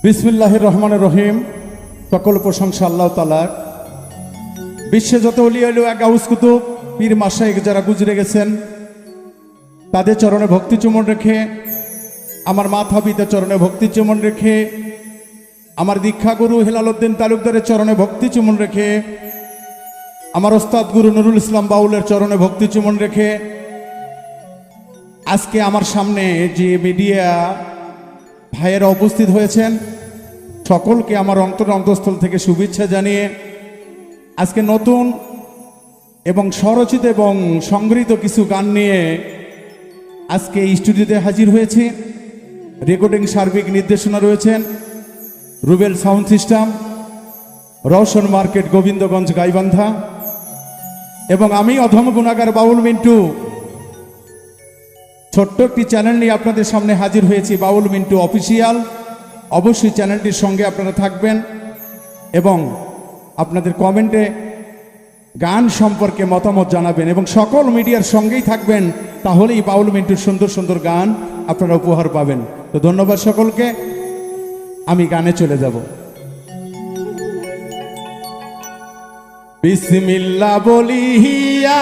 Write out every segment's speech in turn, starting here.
বিসমিল্লাহির রহমানির রহিম। সকল প্রশংসা আল্লাহ তাআলার। বিশ্বে যত ওলিয়া গাউস কুতুব পীর মাশায়েখ যারা গুজরে গেছেন তাদের চরণে ভক্তি চুমন রেখে, আমার মাথা পিতা চরণে ভক্তি চুমন রেখে, আমার দীক্ষাগুরু হেলালউদ্দিন তালুকদারের চরণে ভক্তি চুমন রেখে, আমার ওস্তাদ গুরু নুরুল ইসলাম বাউলের চরণে ভক্তি চুমন রেখে, আজকে আমার সামনে যে মিডিয়া ভাইয়েরা উপস্থিত হয়েছেন সকলকে আমার অন্তঃস্থল থেকে শুভেচ্ছা জানিয়ে আজকে নতুন এবং স্বরচিত এবং সংগৃহীত কিছু গান নিয়ে আজকে এই স্টুডিওতে হাজির হয়েছি। রেকর্ডিং সার্বিক নির্দেশনা রয়েছেন Rubel sound system, Roshan market, Gobindaganj, Gaibandha. এবং আমি অধম গুণাগার বাউল মিন্টু ছোট্ট একটি চ্যানেল নিয়ে আপনাদের সামনে হাজির হয়েছি, বাউল মিন্টু অফিসিয়াল। অবশ্যই চ্যানেলটির সঙ্গে আপনারা থাকবেন এবং আপনাদের কমেন্টে গান সম্পর্কে মতামত জানাবেন এবং সকল মিডিয়ার সঙ্গেই থাকবেন, তাহলেই বাউল মিন্টুর সুন্দর সুন্দর গান আপনারা উপহার পাবেন। তো ধন্যবাদ সকলকে। আমি গানে চলে যাব। বিসমিল্লাহ বলিয়া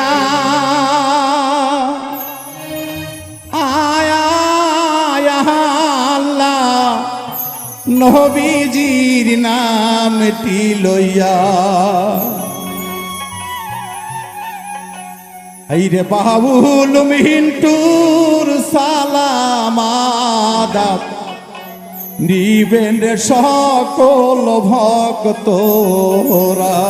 নবীজির নামটি লইয়া, আইরে বাউল মিন্টুর সালাম আদাব নিবেন রে সকল ভক্তরা।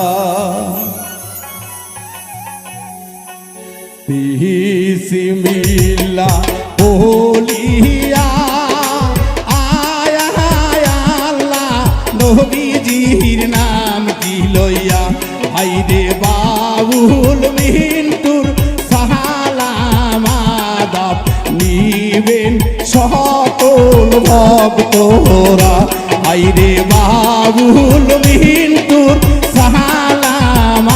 বিসমিল্লাহ বলিয়া নবীজির নাম কি লইয়া, আইরে বাউল মিন্টুর সালাম আদাব নিবেন সকল ভক্তরা। আইরে বাউল মিন্টুর সালাম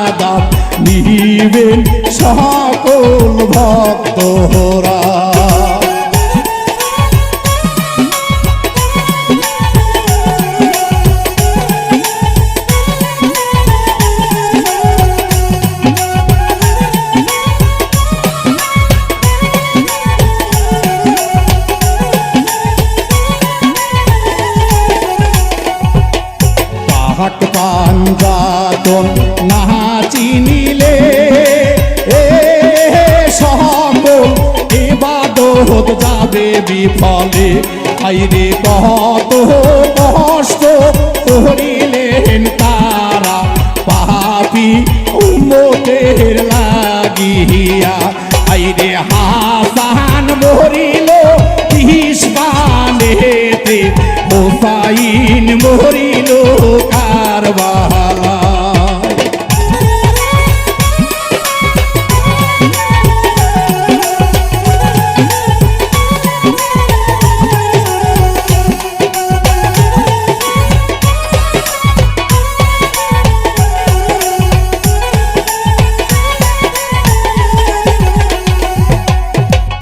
আদাব নিবেন সকল ভক্তরা। পাঞ্জাতন না চিনিলে সকল ইবাদত যাবে বিফলে। আইরে কত কষ্ট করিলেন তারা পাপী উম্মতের লাগিয়া। আইরে হাসান মরিল ইসবানেতে, হোসাইন মরিল কারবালায়।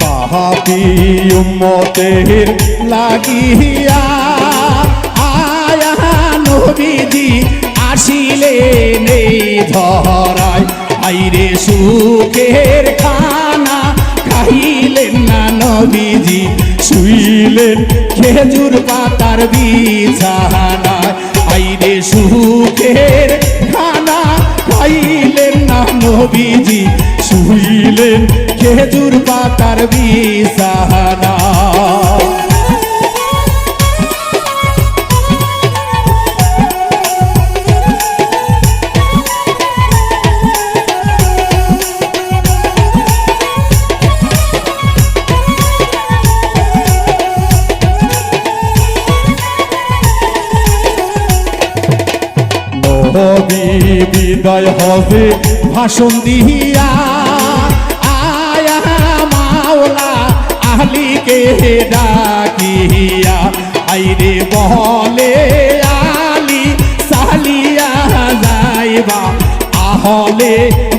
পাপী উম্মতের লাগিয়া আয়া নবীজি আসিলেন এই ধরায়। আইরে সুখের খানা খাইলেন না নবীজি, শুইলেন খেজুর পাতার বিছানায়। আইরে সুখের খানা খাইলেন না নবীজি, শুইলেন খেজুর পাতার বিছানায়। নবী বিদায় হবে ভাষণ দিয়া, আয়া মাওলা আহলিকে ডাকিয়া। আইরে বলে আলী সালিয়া যাইবা, আহলে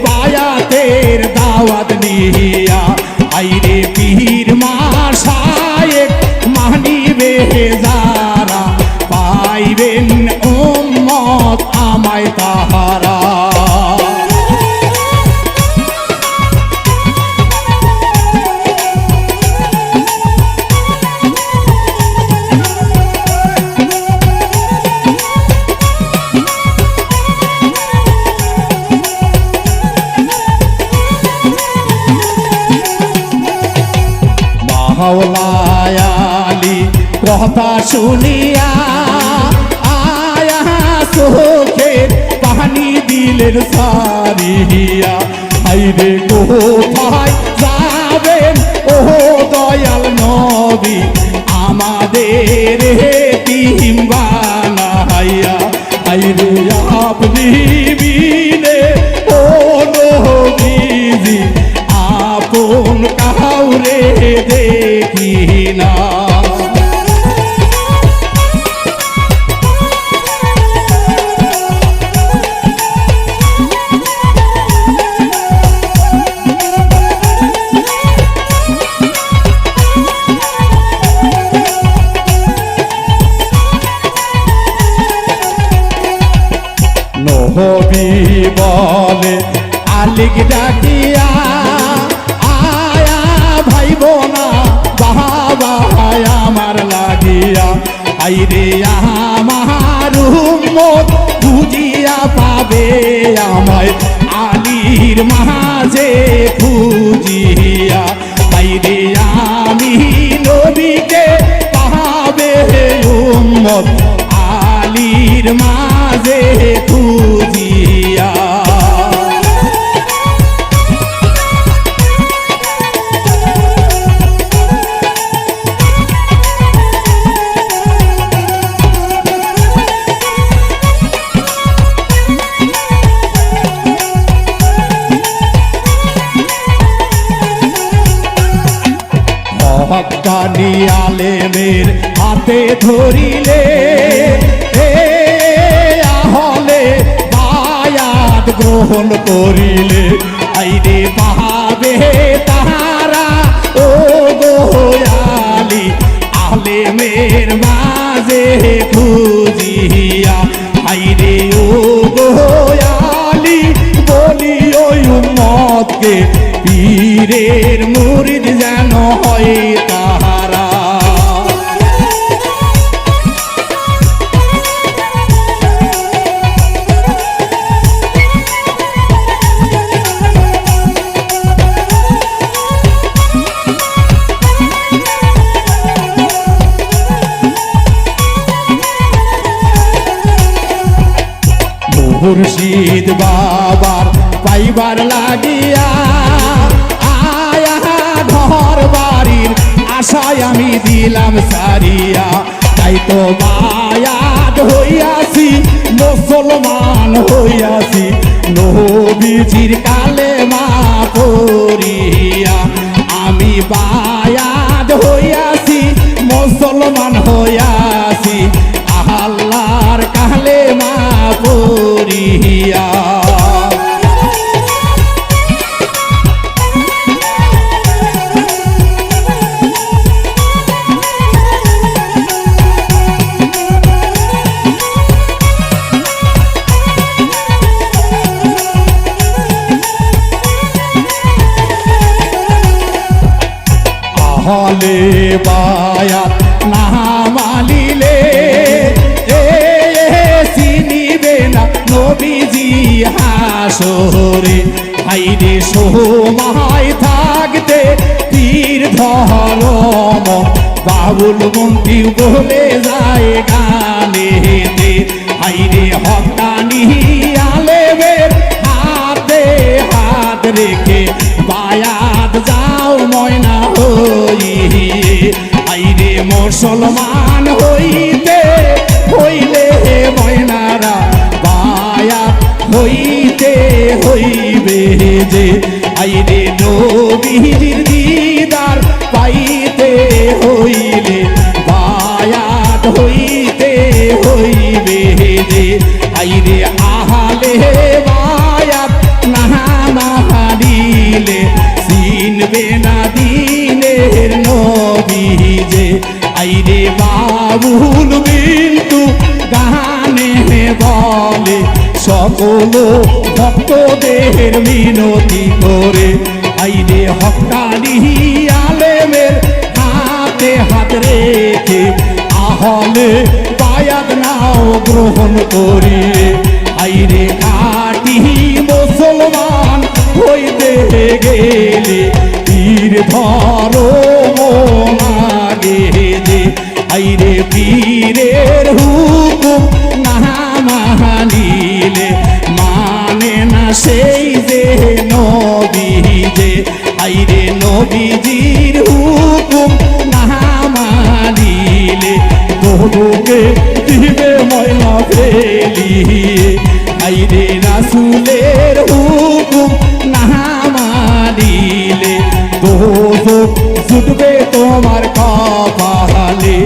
বায়াতের দাওয়াত নিয়া। আইরে পীর মাশায়েখ মানিবে যারা মাওলায়ালি কথা শুনিয়া আয়া চোখের পানি দিলেন সারিয়া। হাইরে কোথায় যাবেন ও দয়াল নবী আমাদের এতিম বানাইয়া। হাইরে আপনি বিনে ও নবীজি আপন কাউরে দেখি না। নবী বলে আলিক ডাকিয়া আয়া ভাইব না বাবা আমার লাগিয়া। আইরে আমার উম্মত খুঁজিয়া পাবে আমায় আলীর মাঝে খুঁজিয়া। আইরে আমি নবীকে পাবে উম্মত আলীর মাঝে খুঁজিয়া। হক্কানি আলেমের হাতে ধরিলে হলে বায়াত গ্রহণ করিলে। আইরে পাবে তাহারা ও গোয়ালি আলেমের মাঝে খুঁজিয়া। আইরে ও গোয়ালি বলি ওই উম্মতকে পীরের মুরিদ যেন হয় তাহারা। মুর্শিদ বাবার পাইবার লাগিয়া আয়া ঘর বাড়ির আশায় আমি দিলাম সারিয়া। তাই তো বায়াত হইয়াছি মুসলমান হইয়াছি নবীজির কালেমা পড়িয়া। আমি বায়াত হইয়াছি মুসলমান হইয়াছি আল্লাহর কালেমা পড়িয়া। হলে বায়াত না মালিলে চিনিবে না নবীজি হাসরে। হাইরে সময় থাকতে তীর ধরম বাবুল মন্ত্রী বলে যায় গানেতে। হাইরে হক্কানি আলেমের হাতে হাত রেখে বায়াত যাও ময়না হইয়ে। আইরে মুসলমান হইতে হইলে ময়নারা বায়াত হইতে হইবে যে। আইরে নবীর দিদার পাইতে হইলে বায়াত হইতে হইবে যে। আইরে আহালে বায়াত না মানিলে চিনবে না দিনের নবী যে। আইরে বাবুল বিন্তু গানে বলে সকল ভক্তদের মিনতি করে। আইরে হক্কানি আলেমের হাতে হাত রেখে আহলে বায়াত নাও গ্রহণ করিয়ে। আইরে খাঁটি মুসলমান হইতে গেলে তীর ধরো দোদোকে দিবে ময়লা ফেলিয়ে আইরে রাসূলের হুকুম না মানিলে দোজখ জুটবে তোমার কপালে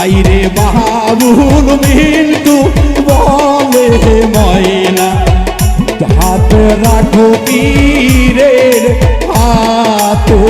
আইরে বাবুল মিন্টু বলে ময়না হাত রাখো পীরের হাতে